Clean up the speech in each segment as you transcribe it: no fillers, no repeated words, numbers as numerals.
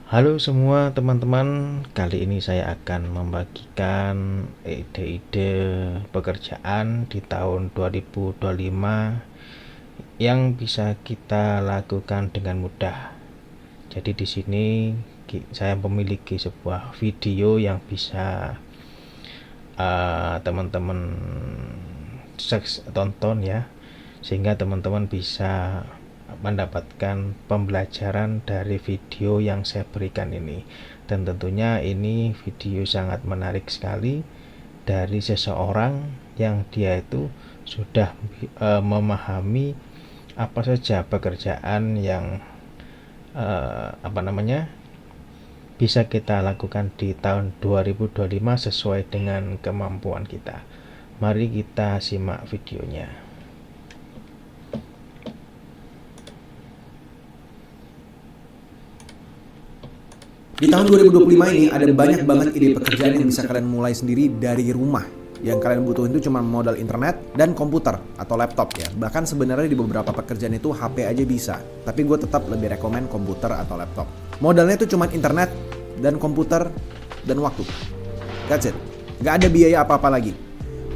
Halo semua teman-teman, kali ini saya akan membagikan ide-ide pekerjaan di tahun 2025 yang bisa kita lakukan dengan mudah. Jadi di sini saya memiliki sebuah video yang bisa teman-teman tonton ya, sehingga teman-teman bisa mendapatkan pembelajaran dari video yang saya berikan ini. Dan tentunya ini video sangat menarik sekali dari seseorang yang dia itu sudah memahami apa saja pekerjaan yang bisa kita lakukan di tahun 2025 sesuai dengan kemampuan kita. Mari kita simak videonya. Di tahun 2025 ini ada banyak banget ide pekerjaan yang bisa kalian mulai sendiri dari rumah. Yang kalian butuhin itu cuma modal internet dan komputer atau laptop ya. Bahkan sebenarnya di beberapa pekerjaan itu HP aja bisa. Tapi gue tetap lebih rekomen komputer atau laptop. Modalnya itu cuma internet dan komputer dan waktu. That's it. Gak ada biaya apa-apa lagi.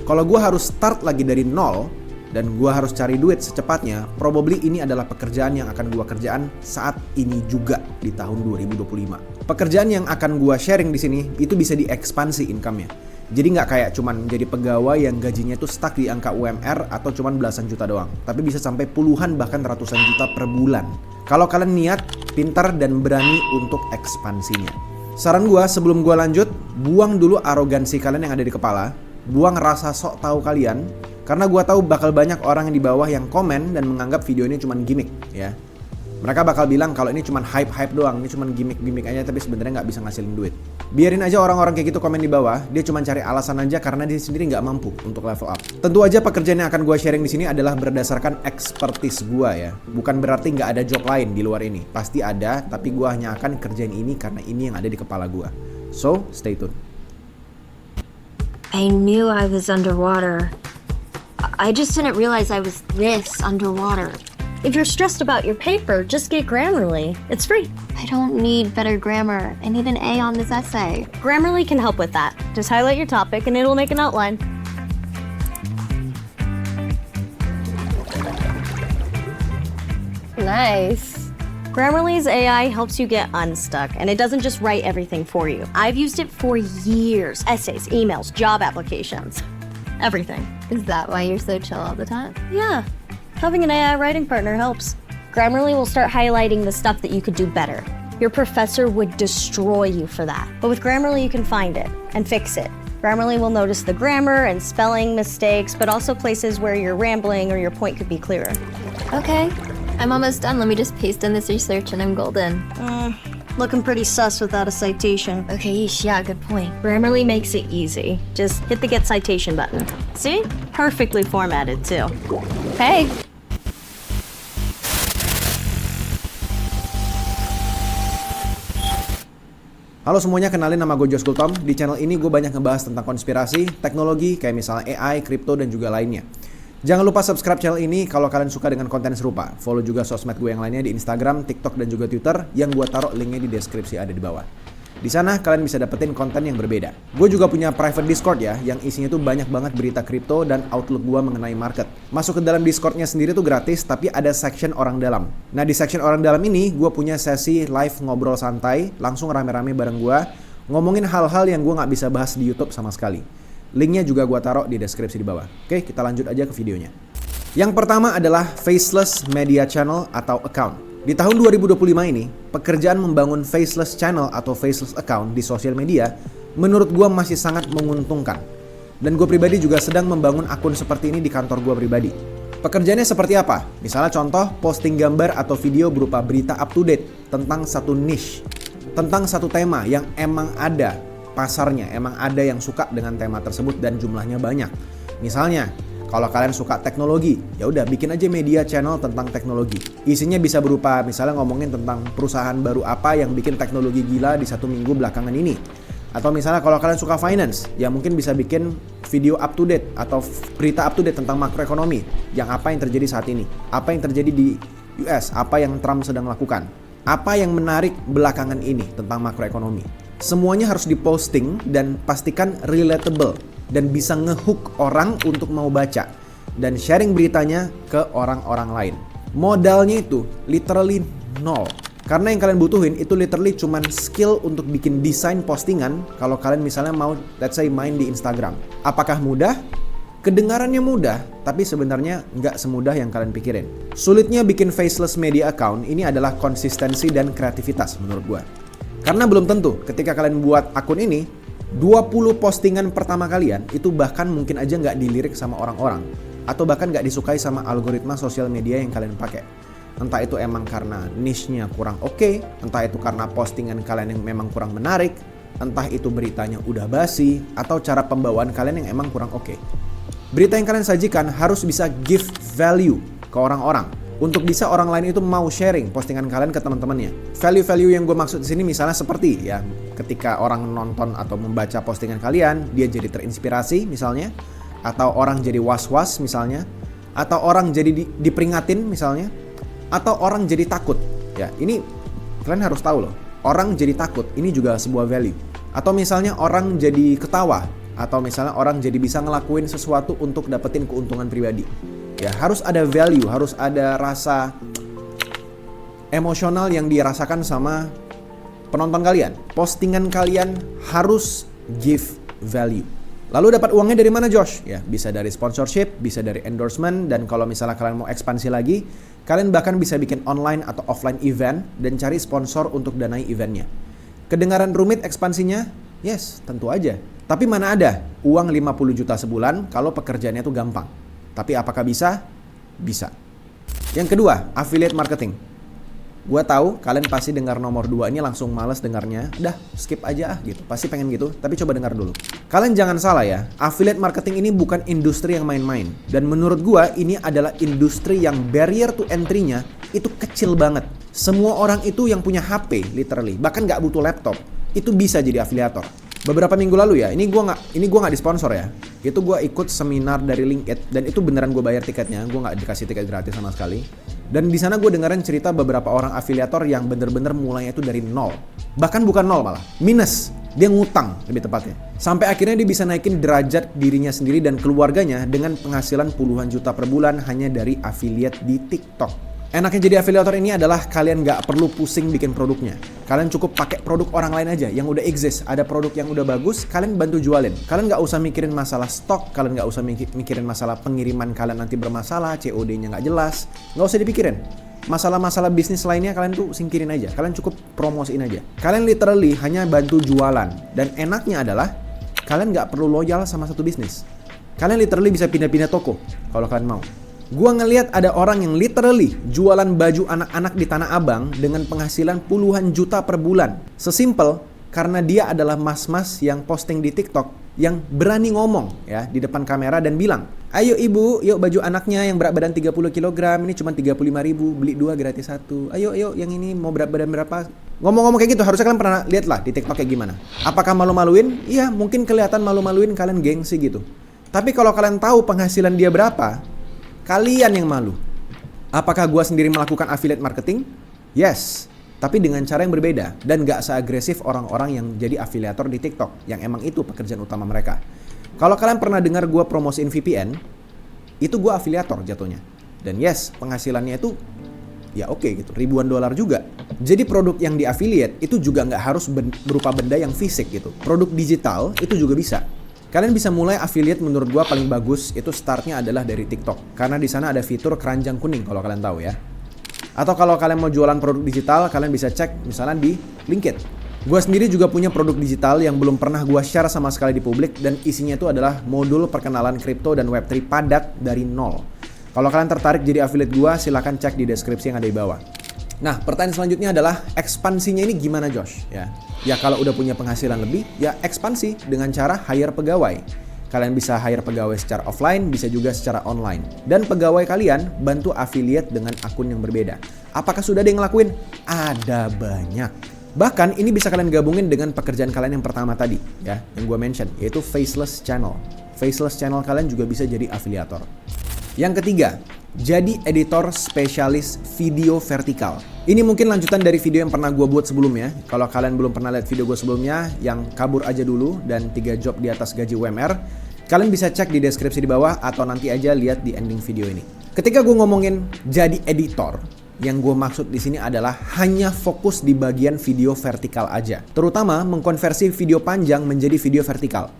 Kalau gue harus start lagi dari nol dan gue harus cari duit secepatnya, probably ini adalah pekerjaan yang akan gue kerjaan saat ini juga di tahun 2025. Pekerjaan yang akan gue sharing di sini itu bisa diekspansi income-nya. Jadi nggak kayak cuman jadi pegawai yang gajinya itu stuck di angka UMR atau cuman belasan juta doang, tapi bisa sampai puluhan bahkan ratusan juta per bulan. Kalau kalian niat, pintar dan berani untuk ekspansinya. Saran gue sebelum gue lanjut, buang dulu arogansi kalian yang ada di kepala, buang rasa sok tahu kalian, karena gue tahu bakal banyak orang yang di bawah yang komen dan menganggap video ini cuman gimmick ya. Mereka bakal bilang kalau ini cuman hype doang, ini cuman gimmick aja tapi sebenarnya nggak bisa ngasilin duit. Biarin aja orang-orang kayak gitu komen di bawah, dia cuman cari alasan aja karena dia sendiri nggak mampu untuk level up. Tentu aja pekerjaan yang akan gue sharing di sini adalah berdasarkan expertise gue ya. Bukan berarti nggak ada job lain di luar ini. Pasti ada, tapi gue hanya akan kerjain ini karena ini yang ada di kepala gue. So, stay tune. I knew I was underwater. I just didn't realize I was this underwater. If you're stressed about your paper, just get Grammarly. It's free. I don't need better grammar. I need an A on this essay. Grammarly can help with that. Just highlight your topic and it'll make an outline. Nice. Grammarly's AI helps you get unstuck, and it doesn't just write everything for you. I've used it for years. Essays, emails, job applications. Everything. Is that why you're so chill all the time? Yeah. Having an AI writing partner helps. Grammarly will start highlighting the stuff that you could do better. Your professor would destroy you for that. But with Grammarly, you can find it and fix it. Grammarly will notice the grammar and spelling mistakes, but also places where you're rambling or your point could be clearer. Okay. I'm almost done. Let me just paste in this research and I'm golden. Looking pretty sus without a citation. Okay, yeah, good point. Grammarly makes it easy. Just hit the Get Citation button. See? Perfectly formatted, too. Hey. Halo semuanya, kenalin nama gue Josh Gultom. Di channel ini gue banyak ngebahas tentang konspirasi, teknologi, kayak misalnya AI, kripto, dan juga lainnya. Jangan lupa subscribe channel ini kalau kalian suka dengan konten serupa. Follow juga sosmed gue yang lainnya di Instagram, TikTok, dan juga Twitter yang gue taruh linknya di deskripsi ada di bawah. Di sana kalian bisa dapetin konten yang berbeda. Gue juga punya private Discord ya, yang isinya tuh banyak banget berita kripto dan outlook gue mengenai market. Masuk ke dalam Discordnya sendiri tuh gratis, tapi ada section orang dalam. Nah di section orang dalam ini, gue punya sesi live ngobrol santai, langsung rame-rame bareng gue, ngomongin hal-hal yang gue nggak bisa bahas di YouTube sama sekali. Linknya juga gue taruh di deskripsi di bawah. Oke, kita lanjut aja ke videonya. Yang pertama adalah faceless media channel atau account. Di tahun 2025 ini, pekerjaan membangun faceless channel atau faceless account di sosial media menurut gue masih sangat menguntungkan. Dan gue pribadi juga sedang membangun akun seperti ini di kantor gue pribadi. Pekerjaannya seperti apa? Misalnya contoh, posting gambar atau video berupa berita up to date tentang satu niche, tentang satu tema yang emang ada pasarnya, emang ada yang suka dengan tema tersebut dan jumlahnya banyak. Misalnya, kalau kalian suka teknologi, ya udah bikin aja media channel tentang teknologi. Isinya bisa berupa misalnya ngomongin tentang perusahaan baru apa yang bikin teknologi gila di 1 minggu belakangan ini. Atau misalnya kalau kalian suka finance, ya mungkin bisa bikin video up to date atau berita up to date tentang makroekonomi, yang apa yang terjadi saat ini, apa yang terjadi di US, apa yang Trump sedang lakukan. Apa yang menarik belakangan ini tentang makroekonomi? Semuanya harus diposting dan pastikan relatable dan bisa ngehook orang untuk mau baca dan sharing beritanya ke orang-orang lain. Modalnya itu literally nol. Karena yang kalian butuhin itu literally cuman skill untuk bikin desain postingan kalau kalian misalnya mau let's say main di Instagram. Apakah mudah? Kedengarannya mudah, tapi sebenarnya nggak semudah yang kalian pikirin. Sulitnya bikin faceless media account ini adalah konsistensi dan kreativitas menurut gue. Karena belum tentu ketika kalian buat akun ini, 20 postingan pertama kalian itu bahkan mungkin aja nggak dilirik sama orang-orang. Atau bahkan nggak disukai sama algoritma sosial media yang kalian pakai. Entah itu emang karena niche-nya kurang oke, entah itu karena postingan kalian yang memang kurang menarik, entah itu beritanya udah basi, atau cara pembawaan kalian yang emang kurang oke. Berita yang kalian sajikan harus bisa give value ke orang-orang. Untuk bisa orang lain itu mau sharing postingan kalian ke teman-temannya. Value-value yang gue maksud di sini misalnya seperti ya, ketika orang nonton atau membaca postingan kalian, dia jadi terinspirasi misalnya, atau orang jadi was-was misalnya, atau orang jadi diperingatin misalnya, atau orang jadi takut. Ya, ini kalian harus tahu loh. Orang jadi takut, ini juga sebuah value. Atau misalnya orang jadi ketawa, atau misalnya orang jadi bisa ngelakuin sesuatu untuk dapetin keuntungan pribadi. Ya, harus ada value, harus ada rasa emosional yang dirasakan sama penonton kalian. Postingan kalian harus give value. Lalu dapat uangnya dari mana, Josh? Ya, bisa dari sponsorship, bisa dari endorsement, dan kalau misalnya kalian mau ekspansi lagi, kalian bahkan bisa bikin online atau offline event dan cari sponsor untuk danai eventnya. Kedengaran rumit ekspansinya? Yes, tentu aja. Tapi mana ada uang 50 juta sebulan kalau pekerjaannya itu gampang. Tapi apakah bisa? Bisa. Yang kedua, affiliate marketing. Gua tahu kalian pasti dengar nomor 2 ini langsung males dengarnya. Udah, skip aja gitu. Pasti pengen gitu, tapi coba dengar dulu. Kalian jangan salah ya, affiliate marketing ini bukan industri yang main-main. Dan menurut gua ini adalah industri yang barrier to entry-nya itu kecil banget. Semua orang itu yang punya HP literally, bahkan nggak butuh laptop, itu bisa jadi afiliator. Beberapa minggu lalu ya, ini gua nggak disponsor ya. Itu gua ikut seminar dari LinkedIn dan itu beneran gua bayar tiketnya. Gua nggak dikasih tiket gratis sama sekali. Dan di sana gue dengerin cerita beberapa orang afiliator yang bener-bener mulainya itu dari nol. Bahkan bukan nol malah, minus. Dia ngutang lebih tepatnya. Sampai akhirnya dia bisa naikin derajat dirinya sendiri dan keluarganya dengan penghasilan puluhan juta per bulan hanya dari affiliate di TikTok. Enaknya jadi afiliator ini adalah kalian nggak perlu pusing bikin produknya. Kalian cukup pakai produk orang lain aja yang udah exist. Ada produk yang udah bagus, kalian bantu jualin. Kalian nggak usah mikirin masalah stok, kalian nggak usah mikirin masalah pengiriman kalian nanti bermasalah, COD-nya nggak jelas. Nggak usah dipikirin. Masalah-masalah bisnis lainnya kalian tuh singkirin aja. Kalian cukup promosiin aja. Kalian literally hanya bantu jualan. Dan enaknya adalah kalian nggak perlu loyal sama satu bisnis. Kalian literally bisa pindah-pindah toko kalau kalian mau. Gua ngeliat ada orang yang literally jualan baju anak-anak di Tanah Abang dengan penghasilan puluhan juta per bulan. Sesimpel karena dia adalah mas-mas yang posting di TikTok yang berani ngomong ya di depan kamera dan bilang, "Ayo ibu, yuk baju anaknya yang berat badan 30 kg ini cuma 35.000, beli 2 gratis 1. Ayo yang ini mau berat badan berapa?" Ngomong-ngomong kayak gitu, harusnya kalian pernah lihat lah di TikTok kayak gimana. Apakah malu-maluin? Iya, mungkin kelihatan malu-maluin, kalian gengsi gitu. Tapi kalau kalian tahu penghasilan dia berapa, kalian yang malu. Apakah gua sendiri melakukan affiliate marketing? Yes, tapi dengan cara yang berbeda dan gak seagresif orang-orang yang jadi afiliator di TikTok yang emang itu pekerjaan utama mereka. Kalau kalian pernah dengar gua promosiin VPN, itu gua afiliator jatuhnya. Dan yes, penghasilannya itu ya oke gitu, ribuan dolar juga. Jadi produk yang di affiliate itu juga gak harus berupa benda yang fisik gitu. Produk digital itu juga bisa. Kalian bisa mulai affiliate menurut gua paling bagus itu startnya adalah dari TikTok. Karena di sana ada fitur keranjang kuning kalau kalian tahu ya. Atau kalau kalian mau jualan produk digital, kalian bisa cek misalnya di LinkedIn. Gua sendiri juga punya produk digital yang belum pernah gua share sama sekali di publik dan isinya itu adalah modul perkenalan kripto dan Web3 padat dari nol. Kalau kalian tertarik jadi affiliate gua, silahkan cek di deskripsi yang ada di bawah. Nah, pertanyaan selanjutnya adalah ekspansinya ini gimana, Josh? Ya kalau udah punya penghasilan lebih, ya ekspansi dengan cara hire pegawai. Kalian bisa hire pegawai secara offline, bisa juga secara online. Dan pegawai kalian bantu affiliate dengan akun yang berbeda. Apakah sudah ada yang ngelakuin? Ada banyak. Bahkan ini bisa kalian gabungin dengan pekerjaan kalian yang pertama tadi, ya, yang gue mention, yaitu faceless channel. Faceless channel kalian juga bisa jadi afiliator. Yang ketiga, jadi editor spesialis video vertikal. Ini mungkin lanjutan dari video yang pernah gue buat sebelumnya. Kalau kalian belum pernah lihat video gue sebelumnya, yang kabur aja dulu dan 3 job di atas gaji UMR, kalian bisa cek di deskripsi di bawah atau nanti aja lihat di ending video ini. Ketika gue ngomongin jadi editor, yang gue maksud di sini adalah hanya fokus di bagian video vertikal aja. Terutama mengkonversi video panjang menjadi video vertikal.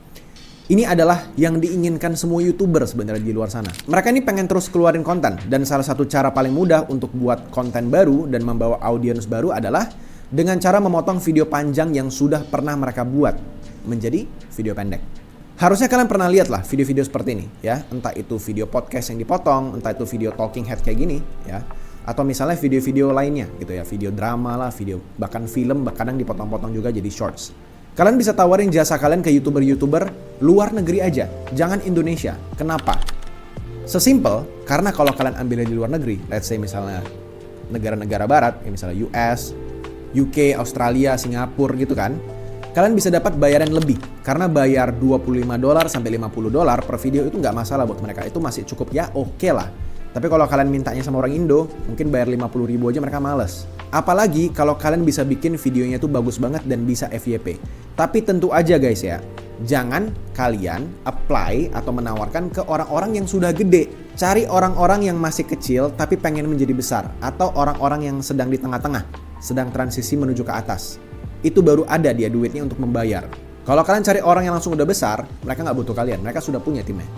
Ini adalah yang diinginkan semua YouTuber sebenarnya di luar sana. Mereka ini pengen terus keluarin konten, dan salah satu cara paling mudah untuk buat konten baru dan membawa audiens baru adalah dengan cara memotong video panjang yang sudah pernah mereka buat menjadi video pendek. Harusnya kalian pernah lihat lah video-video seperti ini ya, entah itu video podcast yang dipotong, entah itu video talking head kayak gini ya, atau misalnya video-video lainnya gitu ya, video drama lah, video bahkan film kadang dipotong-potong juga jadi shorts. Kalian bisa tawarin jasa kalian ke YouTuber-YouTuber luar negeri aja, jangan Indonesia. Kenapa? Sesimpel, karena kalau kalian ambilnya di luar negeri, let's say misalnya negara-negara barat, ya misalnya US, UK, Australia, Singapura gitu kan, kalian bisa dapat bayaran lebih. Karena bayar $25 sampai $50 per video itu nggak masalah buat mereka, itu masih cukup ya oke lah. Tapi kalau kalian mintanya sama orang Indo, mungkin bayar 50.000 aja mereka males. Apalagi kalau kalian bisa bikin videonya tuh bagus banget dan bisa FYP. Tapi tentu aja guys ya, jangan kalian apply atau menawarkan ke orang-orang yang sudah gede. Cari orang-orang yang masih kecil tapi pengen menjadi besar. Atau orang-orang yang sedang di tengah-tengah, sedang transisi menuju ke atas. Itu baru ada dia duitnya untuk membayar. Kalau kalian cari orang yang langsung udah besar, mereka nggak butuh kalian, mereka sudah punya timnya.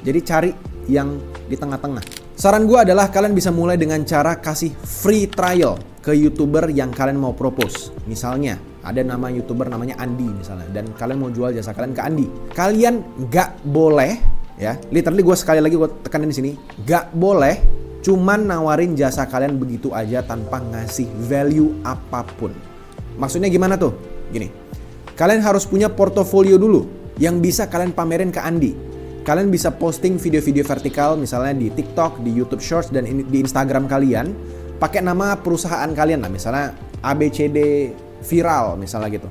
Jadi cari yang di tengah-tengah. Saran gue adalah kalian bisa mulai dengan cara kasih free trial ke YouTuber yang kalian mau propose. Misalnya ada nama YouTuber namanya Andi misalnya, dan kalian mau jual jasa kalian ke Andi. Kalian nggak boleh ya, literally gue sekali lagi gue tekanin di sini, nggak boleh cuman nawarin jasa kalian begitu aja tanpa ngasih value apapun. Maksudnya gimana tuh? Gini, kalian harus punya portofolio dulu yang bisa kalian pamerin ke Andi. Kalian bisa posting video-video vertikal misalnya di TikTok, di YouTube Shorts, dan di Instagram kalian pakai nama perusahaan kalian lah, misalnya ABCD Viral misalnya gitu.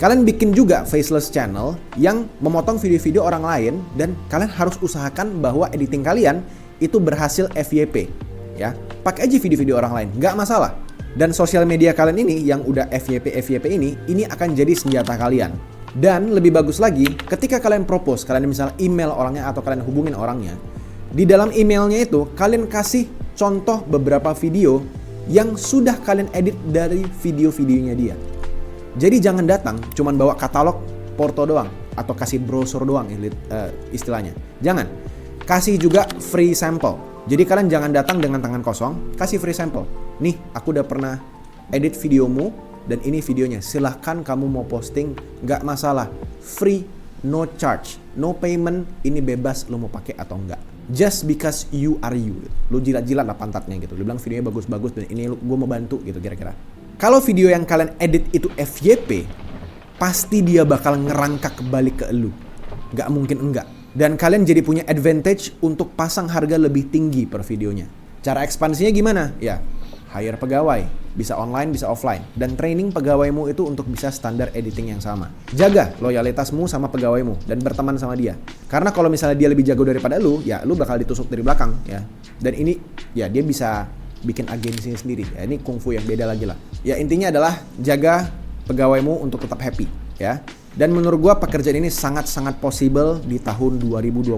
Kalian bikin juga faceless channel yang memotong video-video orang lain, dan kalian harus usahakan bahwa editing kalian itu berhasil FYP ya. Pakai aja video-video orang lain, nggak masalah. Dan sosial media kalian ini yang udah FYP ini akan jadi senjata kalian. Dan lebih bagus lagi, ketika kalian propose, kalian misalnya email orangnya atau kalian hubungin orangnya, di dalam emailnya itu kalian kasih contoh beberapa video yang sudah kalian edit dari video-videonya dia. Jadi jangan datang cuman bawa katalog porto doang atau kasih brosur doang istilahnya. Jangan. Kasih juga free sample. Jadi kalian jangan datang dengan tangan kosong, kasih free sample. Nih, aku udah pernah edit videomu dan ini videonya, silahkan kamu mau posting, nggak masalah, free, no charge, no payment, ini bebas lo mau pakai atau enggak. Just because you are you, lo jilat-jilat lah pantatnya gitu, lo bilang videonya bagus-bagus dan ini gue mau bantu gitu kira-kira. Kalau video yang kalian edit itu FYP, pasti dia bakal ngerangkak balik ke elu, nggak mungkin enggak. Dan kalian jadi punya advantage untuk pasang harga lebih tinggi per videonya. Cara ekspansinya gimana? Ya, hire pegawai, bisa online, bisa offline, dan training pegawaimu itu untuk bisa standar editing yang sama. Jaga loyalitasmu sama pegawaimu dan berteman sama dia. Karena kalau misalnya dia lebih jago daripada lu, ya lu bakal ditusuk dari belakang ya. Dan ini ya dia bisa bikin agensinya sendiri. Ya, ini kungfu yang beda lagi lah. Ya intinya adalah jaga pegawaimu untuk tetap happy ya. Dan menurut gua pekerjaan ini sangat-sangat possible di tahun 2025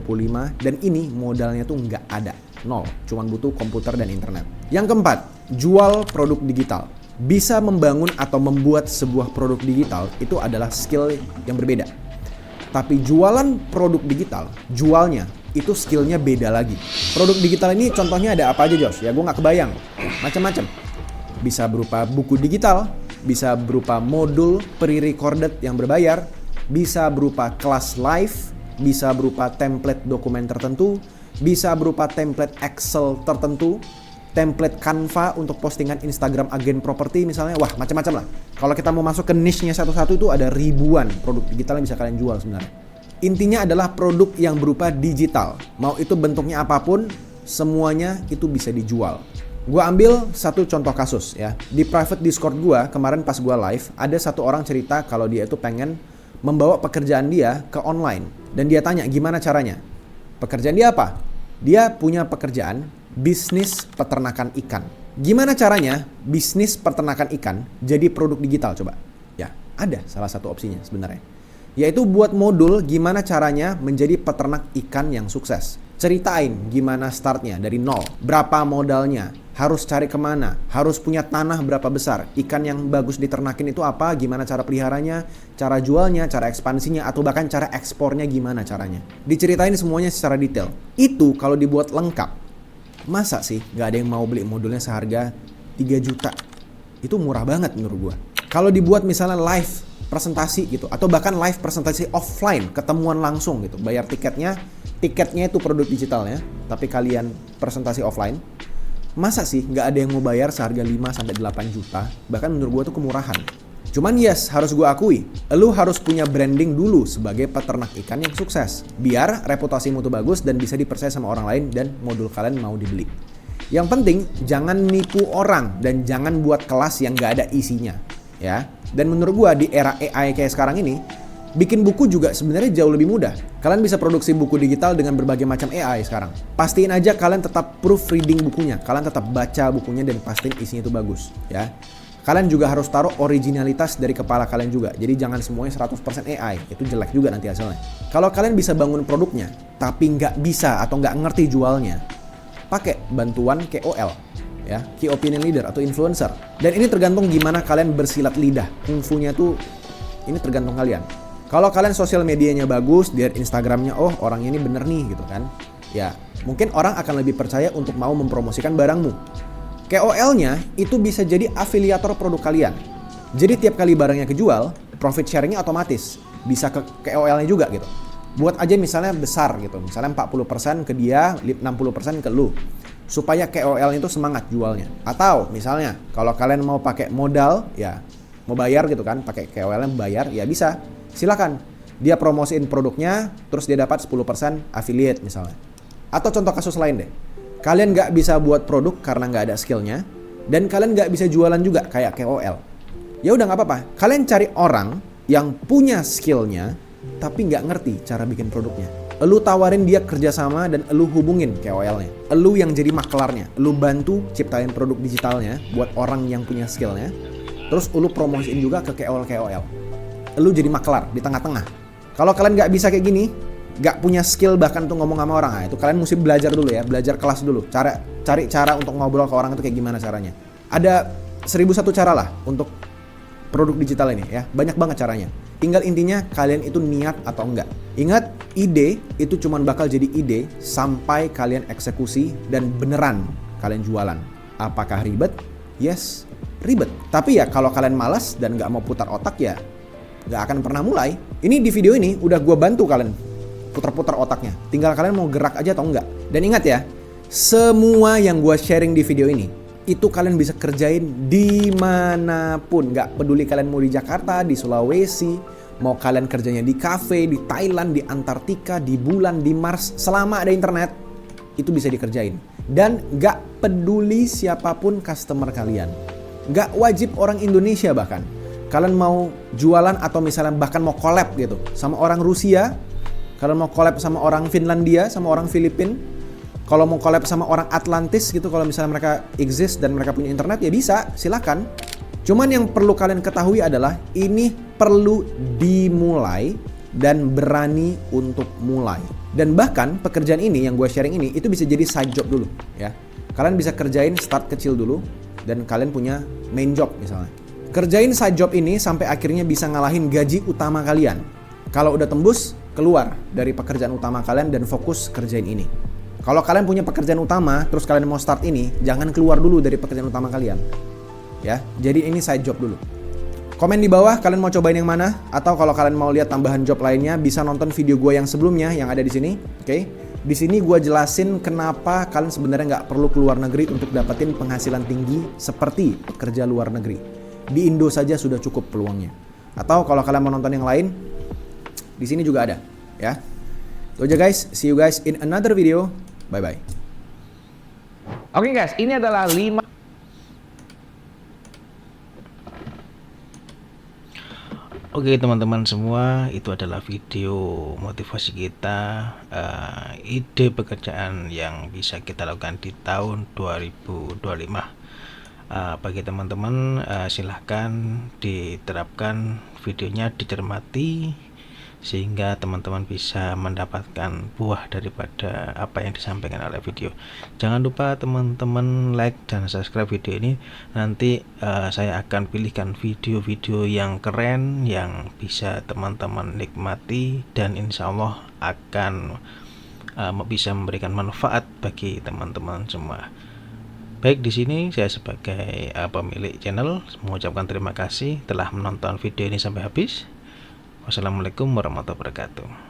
dan ini modalnya tuh nggak ada. Nol, cuman butuh komputer dan internet. Yang keempat, jual produk digital. Bisa membangun atau membuat sebuah produk digital itu adalah skill yang berbeda. Tapi jualan produk digital, jualnya itu skillnya beda lagi. Produk digital ini contohnya ada apa aja Josh? Ya gue nggak kebayang, macam-macam. Bisa berupa buku digital, bisa berupa modul pre-recorded yang berbayar, bisa berupa kelas live, bisa berupa template dokumen tertentu, bisa berupa template Excel tertentu, template Canva untuk postingan Instagram agen properti misalnya. Wah, macam-macam lah. Kalau kita mau masuk ke niche-nya satu-satu itu ada ribuan produk digital yang bisa kalian jual sebenarnya. Intinya adalah produk yang berupa digital. Mau itu bentuknya apapun, semuanya itu bisa dijual. Gua ambil satu contoh kasus ya. Di private Discord gua kemarin pas gua live, ada satu orang cerita kalau dia itu pengen membawa pekerjaan dia ke online. Dan dia tanya gimana caranya. Pekerjaan dia apa? Dia punya pekerjaan bisnis peternakan ikan. Gimana caranya bisnis peternakan ikan jadi produk digital coba? Ya, ada salah satu opsinya sebenarnya. Yaitu buat modul gimana caranya menjadi peternak ikan yang sukses. Ceritain gimana startnya dari nol, berapa modalnya, harus cari kemana, harus punya tanah berapa besar, ikan yang bagus diternakin itu apa, gimana cara peliharanya, cara jualnya, cara ekspansinya, atau bahkan cara ekspornya gimana caranya. Diceritain semuanya secara detail. Itu kalau dibuat lengkap, masa sih gak ada yang mau beli modulnya seharga 3 juta? Itu murah banget menurut gua. Kalau dibuat misalnya live presentasi gitu, atau bahkan live presentasi offline, ketemuan langsung gitu, bayar tiketnya itu produk digitalnya, tapi kalian presentasi offline, masa sih nggak ada yang mau bayar seharga 5-8 juta? Bahkan menurut gue tuh kemurahan. Cuman yes, harus gue akui, lu harus punya branding dulu sebagai peternak ikan yang sukses, biar reputasimu tuh bagus dan bisa dipercaya sama orang lain dan modul kalian mau dibeli. Yang penting jangan nipu orang dan jangan buat kelas yang nggak ada isinya, ya. Dan menurut gue di era AI kayak sekarang ini, bikin buku juga sebenarnya jauh lebih mudah. Kalian bisa produksi buku digital dengan berbagai macam AI sekarang. Pastiin aja kalian tetap proofreading bukunya. Kalian tetap baca bukunya dan pastiin isinya itu bagus, ya. Kalian juga harus taruh originalitas dari kepala kalian juga. Jadi jangan semuanya 100% AI. Itu jelek juga nanti hasilnya. Kalau kalian bisa bangun produknya, tapi nggak bisa atau nggak ngerti jualnya, pakai bantuan KOL, ya, Key Opinion Leader atau influencer. Dan ini tergantung gimana kalian bersilat lidah. Kungfunya tuh ini tergantung kalian. Kalau kalian sosial medianya bagus, lihat Instagramnya, oh orang ini bener nih gitu kan, ya mungkin orang akan lebih percaya untuk mau mempromosikan barangmu. KOL-nya itu bisa jadi afiliator produk kalian. Jadi tiap kali barangnya kejual, profit sharingnya otomatis bisa ke KOL-nya juga gitu. Buat aja misalnya besar gitu, misalnya 40% ke dia, 60% ke lu, supaya KOL itu semangat jualnya. Atau misalnya kalau kalian mau pakai modal, ya mau bayar gitu kan, pakai KOL-nya bayar, ya bisa. Silakan, dia promosiin produknya, terus dia dapat 10% affiliate misalnya. Atau contoh kasus lain deh, kalian nggak bisa buat produk karena nggak ada skillnya, dan kalian nggak bisa jualan juga kayak KOL. Ya udah nggak apa-apa, kalian cari orang yang punya skillnya, tapi nggak ngerti cara bikin produknya. Elu tawarin dia kerjasama dan elu hubungin KOL-nya. Elu yang jadi maklarnya, elu bantu ciptain produk digitalnya buat orang yang punya skillnya, terus elu promosiin juga ke KOL. Lu jadi maklar di tengah-tengah. Kalau kalian nggak bisa kayak gini, nggak punya skill bahkan untuk ngomong sama orang, itu kalian mesti belajar dulu ya, belajar kelas dulu. Cari cara untuk ngobrol ke orang itu kayak gimana caranya. Ada 1001 cara lah untuk produk digital ini ya, banyak banget caranya. Tinggal intinya kalian itu niat atau enggak. Ingat, ide itu cuman bakal jadi ide sampai kalian eksekusi dan beneran kalian jualan. Apakah ribet? Yes, ribet. Tapi ya kalau kalian malas dan nggak mau putar otak ya gak akan pernah mulai. Ini di video ini udah gue bantu kalian putar-putar otaknya. Tinggal kalian mau gerak aja atau enggak. Dan ingat ya, semua yang gue sharing di video ini itu kalian bisa kerjain dimanapun. Gak peduli kalian mau di Jakarta, di Sulawesi, mau kalian kerjanya di cafe, di Thailand, di Antartika, di bulan, di Mars, selama ada internet itu bisa dikerjain. Dan gak peduli siapapun customer kalian. Gak wajib orang Indonesia bahkan. Kalian mau jualan atau misalnya bahkan mau collab gitu sama orang Rusia, kalian mau collab sama orang Finlandia, sama orang Filipina, kalau mau collab sama orang Atlantis gitu, kalau misalnya mereka exist dan mereka punya internet ya bisa, silakan. Cuman yang perlu kalian ketahui adalah ini perlu dimulai dan berani untuk mulai. Dan bahkan pekerjaan ini yang gue sharing ini itu bisa jadi side job dulu ya. Kalian bisa kerjain start kecil dulu dan kalian punya main job misalnya. Kerjain side job ini sampai akhirnya bisa ngalahin gaji utama kalian. Kalau udah tembus, keluar dari pekerjaan utama kalian dan fokus kerjain ini. Kalau kalian punya pekerjaan utama, terus kalian mau start ini, jangan keluar dulu dari pekerjaan utama kalian. Ya, jadi ini side job dulu. Komen di bawah kalian mau cobain yang mana, atau kalau kalian mau lihat tambahan job lainnya, bisa nonton video gue yang sebelumnya yang ada di sini. Oke? Di sini gue jelasin kenapa kalian sebenarnya nggak perlu keluar negeri untuk dapetin penghasilan tinggi seperti pekerja luar negeri. Di Indo saja sudah cukup peluangnya. Atau kalau kalian mau nonton yang lain, di sini juga ada, ya. Itu aja guys, see you guys in another video. Bye bye. Oke guys, ini adalah 5 Oke teman-teman semua, itu adalah video motivasi kita, ide pekerjaan yang bisa kita lakukan di tahun 2025. Bagi teman-teman, silahkan diterapkan videonya, dicermati sehingga teman-teman bisa mendapatkan buah daripada apa yang disampaikan oleh video. Jangan lupa teman-teman like dan subscribe video ini. Nanti saya akan pilihkan video-video yang keren yang bisa teman-teman nikmati dan insya Allah akan bisa memberikan manfaat bagi teman-teman semua. Baik, di sini saya sebagai pemilik channel mengucapkan terima kasih telah menonton video ini sampai habis. Wassalamualaikum warahmatullahi wabarakatuh.